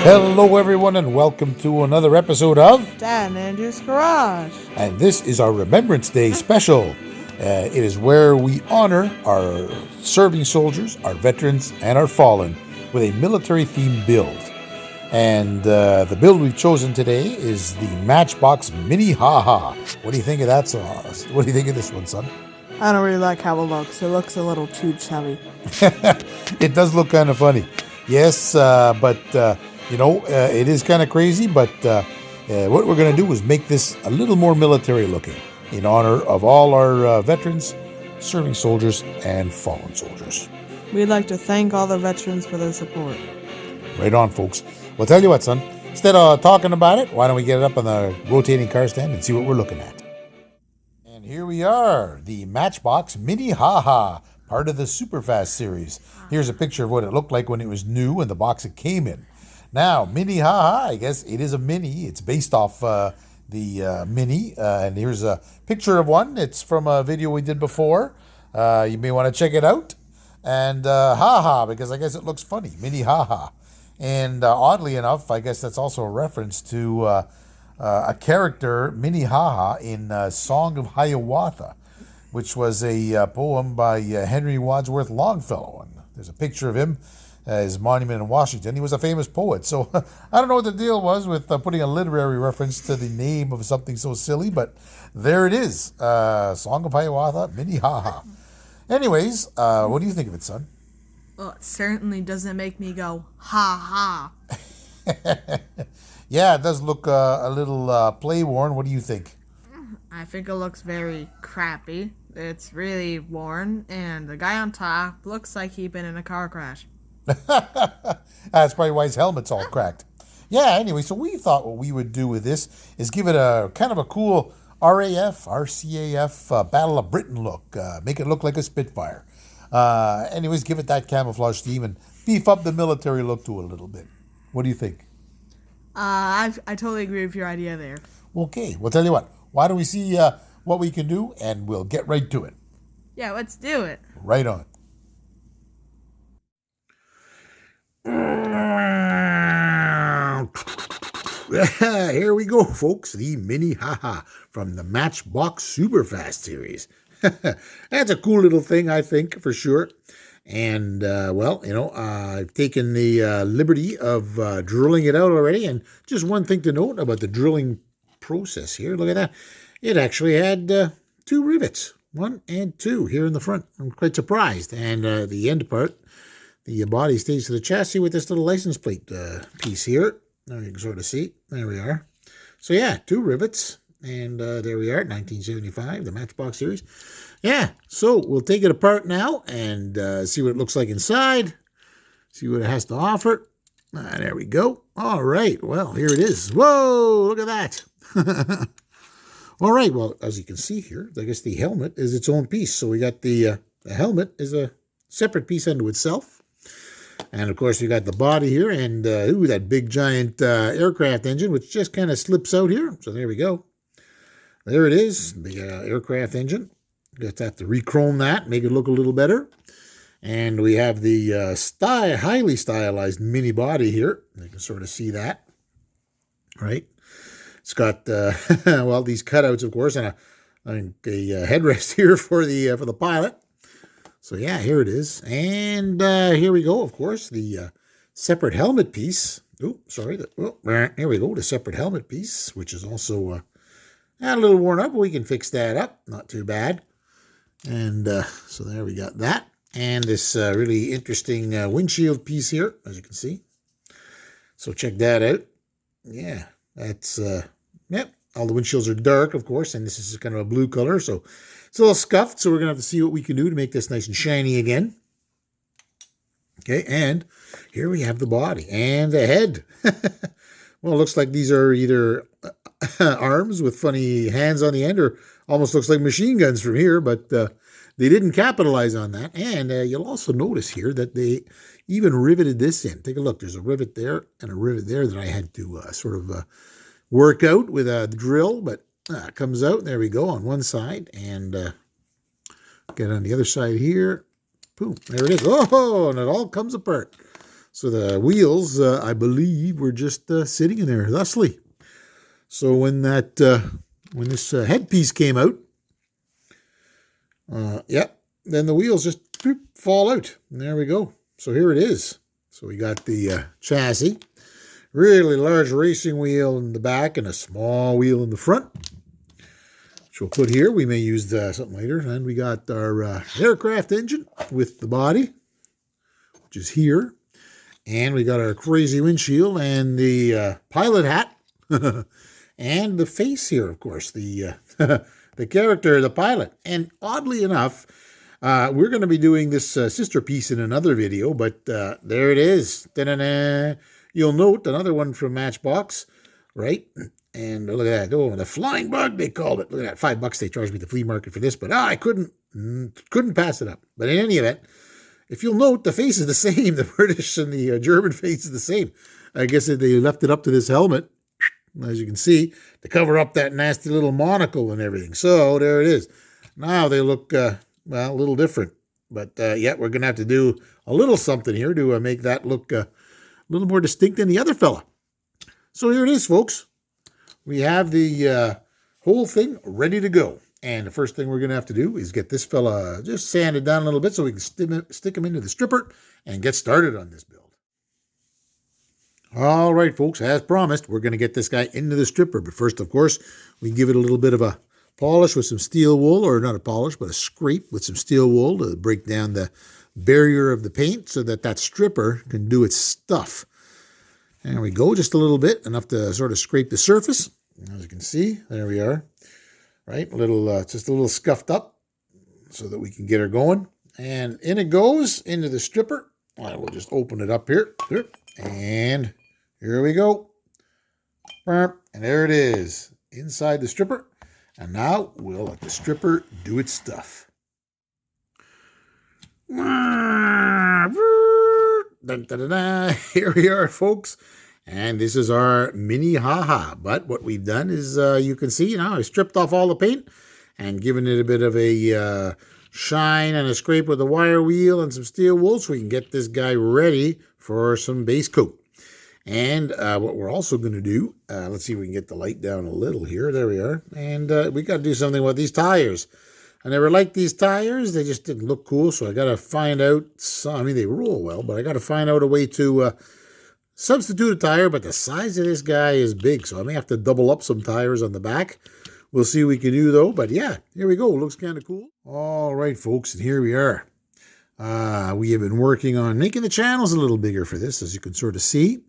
Hello, everyone, and welcome to another episode of. Dan and his garage. And this is our Remembrance Day Special. It is where we honor our serving soldiers, our veterans, and our fallen with a military-themed build. And the build we've chosen today is the Matchbox Mini Ha-Ha. What do you think of that song? What do you think of this one, son? I don't really like how it looks. It looks a little too chubby. It does look kind of funny. Yes, but it is kind of crazy, but what we're going to do is make this a little more military looking in honor of all our veterans, serving soldiers, and fallen soldiers. We'd like to thank all the veterans for their support. Right on, folks. Well, tell you what, son. Instead of talking about it, why don't we get it up on the rotating car stand and see what we're looking at? And here we are, the Matchbox Mini Ha-Ha, part of the Superfast series. Here's a picture of what it looked like when it was new and the box it came in. Now, Mini Ha-Ha, I guess it is a mini. It's based off the Mini. And here's a picture of one. It's from a video we did before. You may want to check it out. And Ha-Ha, because I guess it looks funny. Mini Ha-Ha. And oddly enough, I guess that's also a reference to a character, Mini Ha-Ha, in Song of Hiawatha, which was a poem by Henry Wadsworth Longfellow. And there's a picture of him, his monument in Washington. He was a famous poet. So I don't know what the deal was with putting a literary reference to the name of something so silly, but there it is. Song of Hiawatha, Mini Ha-Ha. Anyways, what do you think of it, son? Well, it certainly doesn't make me go, ha ha. Yeah, it does look a little play-worn. What do you think? I think it looks very crappy. It's really worn, and the guy on top looks like he'd been in a car crash. That's probably why his helmet's all cracked. Yeah, anyway, so we thought what we would do with this is give it a kind of a cool RCAF Battle of Britain look. Make it look like a Spitfire. Anyways, give it that camouflage theme and beef up the military look to it a little bit. What do you think? I totally agree with your idea there. Okay, well, tell you what. Why don't we see what we can do, and we'll get right to it. Yeah, let's do it. Right on. Here we go, folks. The Mini Ha-Ha from the Matchbox Superfast series. That's a cool little thing, I think, for sure. And, I've taken the liberty of drilling it out already. And just one thing to note about the drilling process here. Look at that. It actually had 2 rivets, 1 and 2 here in the front. I'm quite surprised. And the end part, the body stays to the chassis with this little license plate piece here. There you can sort of see. There we are. So, yeah, 2 rivets. And there we are, 1975, the Matchbox series. Yeah, so we'll take it apart now and see what it looks like inside. See what it has to offer. There we go. All right, well, here it is. Whoa, look at that. All right, well, as you can see here, I guess the helmet is its own piece. So we got the helmet is a separate piece unto itself. And, of course, we got the body here and, that big giant aircraft engine, which just kind of slips out here. So there we go. There it is, the aircraft engine. Just have to rechrome that, make it look a little better. And we have the highly stylized mini body here. You can sort of see that, right? It's got, these cutouts, of course, and a headrest here for the pilot. So, yeah, here it is. And here we go, of course, the separate helmet piece. Oh, sorry. Here we go, the separate helmet piece, which is also a little worn up. We can fix that up. Not too bad. And so there we got that. And this really interesting windshield piece here, as you can see. So check that out. Yeah, that's, all the windshields are dark, of course, and this is kind of a blue color. So it's a little scuffed, so we're going to have to see what we can do to make this nice and shiny again. Okay, and here we have the body and the head. Well, it looks like these are either arms with funny hands on the end or almost looks like machine guns from here, but they didn't capitalize on that. And you'll also notice here that they even riveted this in. Take a look. There's a rivet there and a rivet there that I had to sort of work out with a drill, but it comes out. There we go on one side. And get on the other side here. Boom. There it is. Oh, and it all comes apart. So the wheels, I believe, were just sitting in there thusly. So when this headpiece came out, then the wheels just fall out. And there we go. So here it is. So we got the chassis, really large racing wheel in the back and a small wheel in the front, which we'll put here. We may use something later. And we got our aircraft engine with the body, which is here. And we got our crazy windshield and the pilot hat and the face here, of course, the the character, the pilot. And oddly enough, we're going to be doing this sister piece in another video, but there it is. Ta-da-da. You'll note another one from Matchbox, right? And look at that. Oh, the flying bug, they called it. Look at that. $5 they charged me at the flea market for this, but I couldn't pass it up. But in any event, if you'll note, the face is the same. The British and the German face is the same. I guess they left it up to this helmet, as you can see, to cover up that nasty little monocle and everything. So there it is. Now they look, a little different. But yeah, we're going to have to do a little something here to make that look a little more distinct than the other fella. So here it is, folks. We have the whole thing ready to go. And the first thing we're going to have to do is get this fella just sanded down a little bit so we can stick him into the stripper and get started on this build. All right, folks, as promised, we're going to get this guy into the stripper. But first, of course, we give it a little bit of a polish with some steel wool, or not a polish, but a scrape with some steel wool to break down the barrier of the paint so that that stripper can do its stuff. There we go, just a little bit, enough to sort of scrape the surface. As you can see, there we are. Right, just a little scuffed up so that we can get her going. And in it goes into the stripper. I will just open it up here. And here we go. And there it is, inside the stripper. And now we'll let the stripper do its stuff. Here we are, folks. And this is our mini haha. But what we've done is, you can see, I've stripped off all the paint and given it a bit of a shine and a scrape with a wire wheel and some steel wool so we can get this guy ready for some base coat. And what we're also going to do, let's see if we can get the light down a little here. There we are. And we got to do something with these tires. I never liked these tires. They just didn't look cool. So I got to find out they roll well, but I got to find out a way to substitute a tire, but the size of this guy is big, so I may have to double up some tires on the back. We'll see what we can do, though. But yeah, here we go. Looks kind of cool. All right, folks, and here we are. We have been working on making the channels a little bigger for this, as you can sort of see.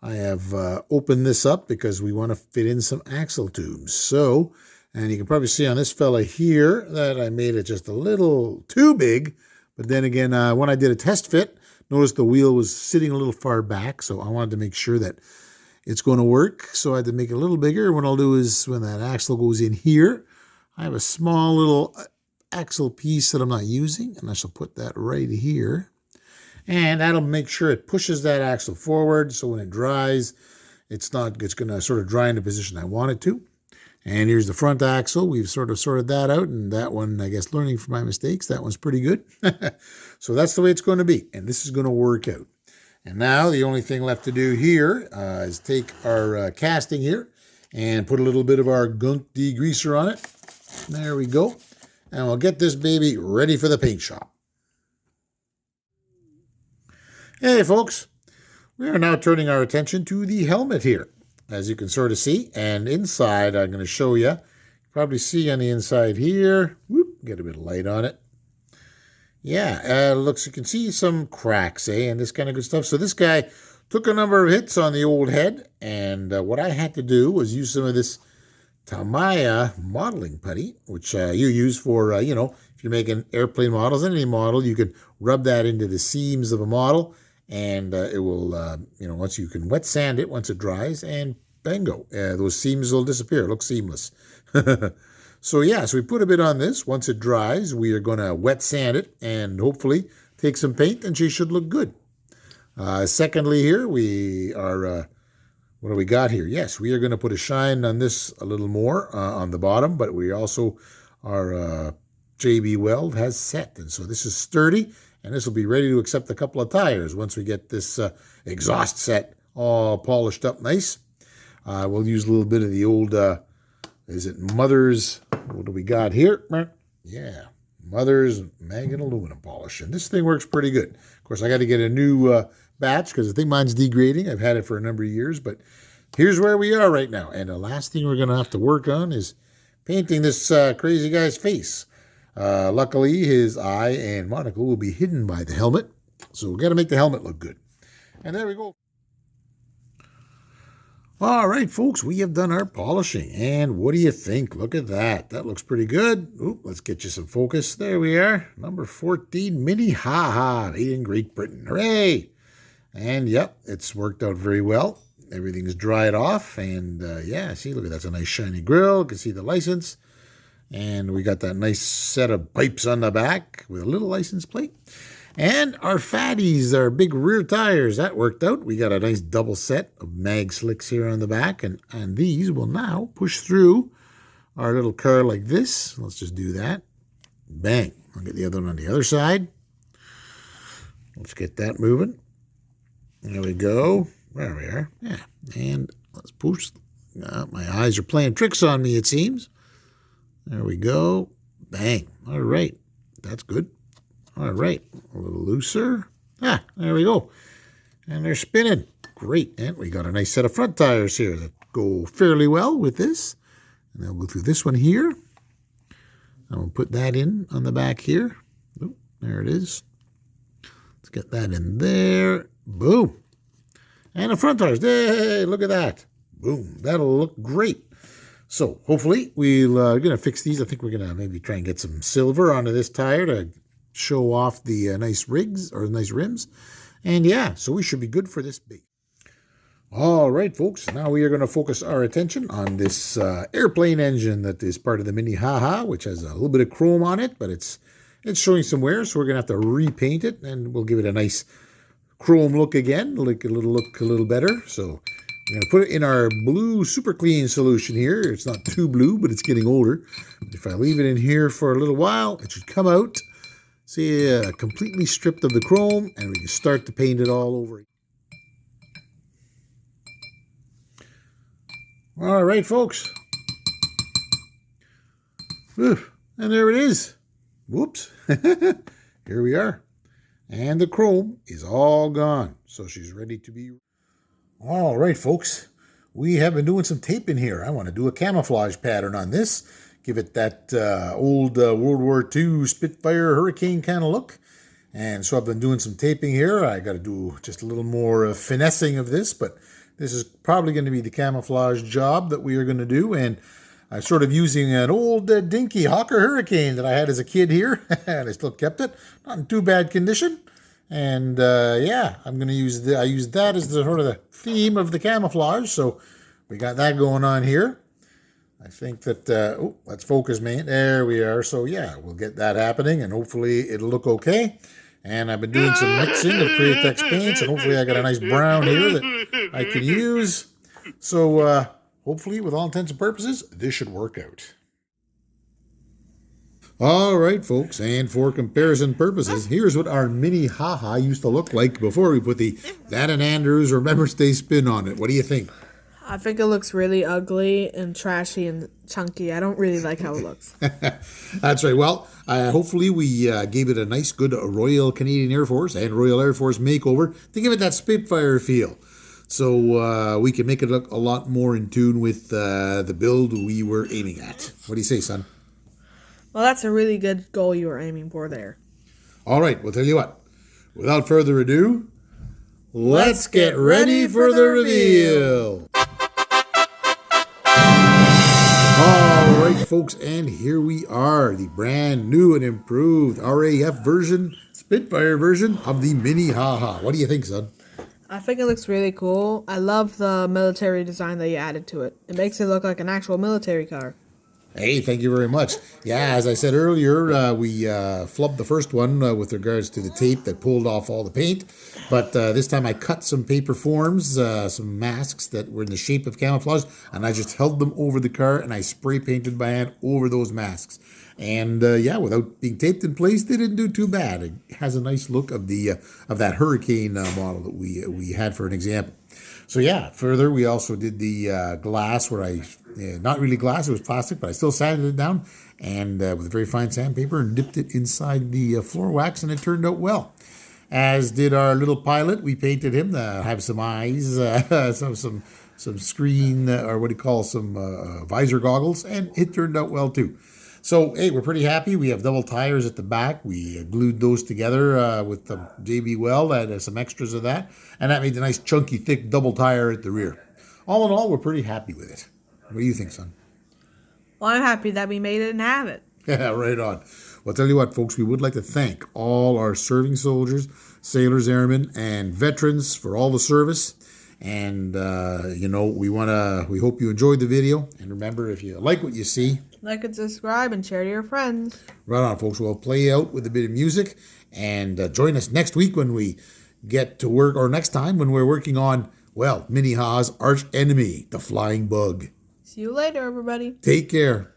I have opened this up because we want to fit in some axle tubes. So, and you can probably see on this fella here that I made it just a little too big. But then again, when I did a test fit, notice the wheel was sitting a little far back, so I wanted to make sure that it's going to work. So I had to make it a little bigger. What I'll do is when that axle goes in here, I have a small little axle piece that I'm not using, and I shall put that right here. And that'll make sure it pushes that axle forward, so when it dries, it's going to sort of dry in the position I want it to. And here's the front axle. We've sort of sorted that out, and that one, I guess, learning from my mistakes, that one's pretty good. So that's the way it's going to be, and this is going to work out. And now the only thing left to do here is take our casting here and put a little bit of our gunk degreaser on it. There we go. And we'll get this baby ready for the paint shop. Hey, folks. We are now turning our attention to the helmet here, as you can sort of see. And inside, I'm going to show you. You probably see on the inside here. Whoop, get a bit of light on it. Yeah, you can see some cracks, and this kind of good stuff. So this guy took a number of hits on the old head, and what I had to do was use some of this Tamiya modeling putty, which you use for, if you're making airplane models, any model, you can rub that into the seams of a model, and it will, once you can wet sand it, once it dries, and bingo, those seams will disappear. It looks seamless. So we put a bit on this. Once it dries, we are going to wet sand it and hopefully take some paint, and she should look good. Secondly, here we are, what do we got here? Yes, we are going to put a shine on this a little more on the bottom, but we also, our JB weld has set, and so this is sturdy, And this will be ready to accept a couple of tires once we get this exhaust set all polished up nice. We'll use a little bit of the old, is it Mother's, what do we got here? Yeah, Mother's mag and aluminum polish. And this thing works pretty good. Of course, I got to get a new batch because I think mine's degrading. I've had it for a number of years, but here's where we are right now. And the last thing we're going to have to work on is painting this crazy guy's face. Luckily, his eye and monocle will be hidden by the helmet. So we've got to make the helmet look good. And there we go. All right, folks, we have done our polishing. And what do you think? Look at that. That looks pretty good. Oop, let's get you some focus. There we are. Number 14, Mini Ha-Ha, made in Great Britain. Hooray! And, yep, it's worked out very well. Everything's dried off. And, yeah, see, look at that's a nice shiny grill. You can see the license. And we got that nice set of pipes on the back with a little license plate. And our fatties, our big rear tires, that worked out. We got a nice double set of mag slicks here on the back. And these will now push through our little car like this. Let's just do that. Bang. I'll get the other one on the other side. Let's get that moving. There we go. There we are. Yeah. And let's push. My eyes are playing tricks on me, it seems. There we go. Bang. All right. That's good. All right. A little looser. There we go. And they're spinning. Great. And we got a nice set of front tires here that go fairly well with this. And then we'll go through this one here. And we'll put that in on the back here. Oop, there it is. Let's get that in there. Boom. And the front tires. Hey, look at that. Boom. That'll look great. So hopefully we're going to fix these. I think we're going to maybe try and get some silver onto this tire to show off the nice rigs or nice rims. And yeah, so we should be good for this base. All right, folks. Now we are going to focus our attention on this airplane engine that is part of the Mini Ha-Ha, which has a little bit of chrome on it, but it's showing some wear. So we're going to have to repaint it, and we'll give it a nice chrome look again, look a little better. So I'm going to put it in our blue super clean solution here. It's not too blue, but it's getting older. If I leave it in here for a little while, it should come out. See, completely stripped of the chrome, and we can start to paint it all over. All right, folks. Whew. And there it is. Whoops. Here we are. And the chrome is all gone. So she's ready to be... All right, folks. We have been doing some taping here. I want to do a camouflage pattern on this. Give it that old World War II Spitfire Hurricane kind of look. And so I've been doing some taping here. I got to do just a little more finessing of this, but this is probably going to be the camouflage job that we are going to do. And I'm sort of using an old dinky Hawker Hurricane that I had as a kid here, and I still kept it. Not in too bad condition. And yeah, I'm going to use I used that as the sort of the theme of the camouflage. So we got that going on here. I think that, let's focus, man. There we are. So yeah, we'll get that happening, and hopefully it'll look okay. And I've been doing some mixing of Createx paints, and hopefully I got a nice brown here that I can use. So hopefully, with all intents and purposes, this should work out. All right, folks, and for comparison purposes, here's what our Mini Ha-Ha used to look like before we put the That and Andrews Remembrance Day spin on it. What do you think? I think it looks really ugly and trashy and chunky. I don't really like how it looks. That's right. Well, hopefully we gave it a nice, good Royal Canadian Air Force and Royal Air Force makeover to give it that Spitfire feel. So we can make it look a lot more in tune with the build we were aiming at. What do you say, son? Well, that's a really good goal you were aiming for there. All right. Well, tell you what. Without further ado, let's get ready for the reveal. All right, folks, and here we are, the brand new and improved RAF version, Spitfire version of the Mini Ha-Ha. What do you think, son? I think it looks really cool. I love the military design that you added to it. It makes it look like an actual military car. Hey, thank you very much. Yeah, as I said earlier, we flubbed the first one with regards to the tape that pulled off all the paint. But this time I cut some paper forms, some masks that were in the shape of camouflage, and I just held them over the car and I spray painted by hand over those masks. And yeah, without being taped in place, they didn't do too bad. It has a nice look of the of that hurricane model that we had for an example. So yeah, further we also did the glass where I, not really glass, it was plastic, but I still sanded it down and with very fine sandpaper and dipped it inside the floor wax, and it turned out well. As did our little pilot. We painted him to have some eyes, some screen, or what do you call, some visor goggles, and it turned out well too. So, hey, we're pretty happy. We have double tires at the back. We glued those together with the JB Weld, added some extras of that, and that made a nice chunky, thick double tire at the rear. All in all, we're pretty happy with it. What do you think, son? Well, I'm happy that we made it and have it. Yeah, right on. Well, I'll tell you what, folks, we would like to thank all our serving soldiers, sailors, airmen, and veterans for all the service. And, we hope you enjoyed the video. And remember, if you like what you see, Like and subscribe and share to your friends. right on, folks. We'll play out with a bit of music. And join us next week when we get to work, or next time when we're working on, well, Minnie Ha's arch enemy, the flying bug. See you later, everybody. Take care.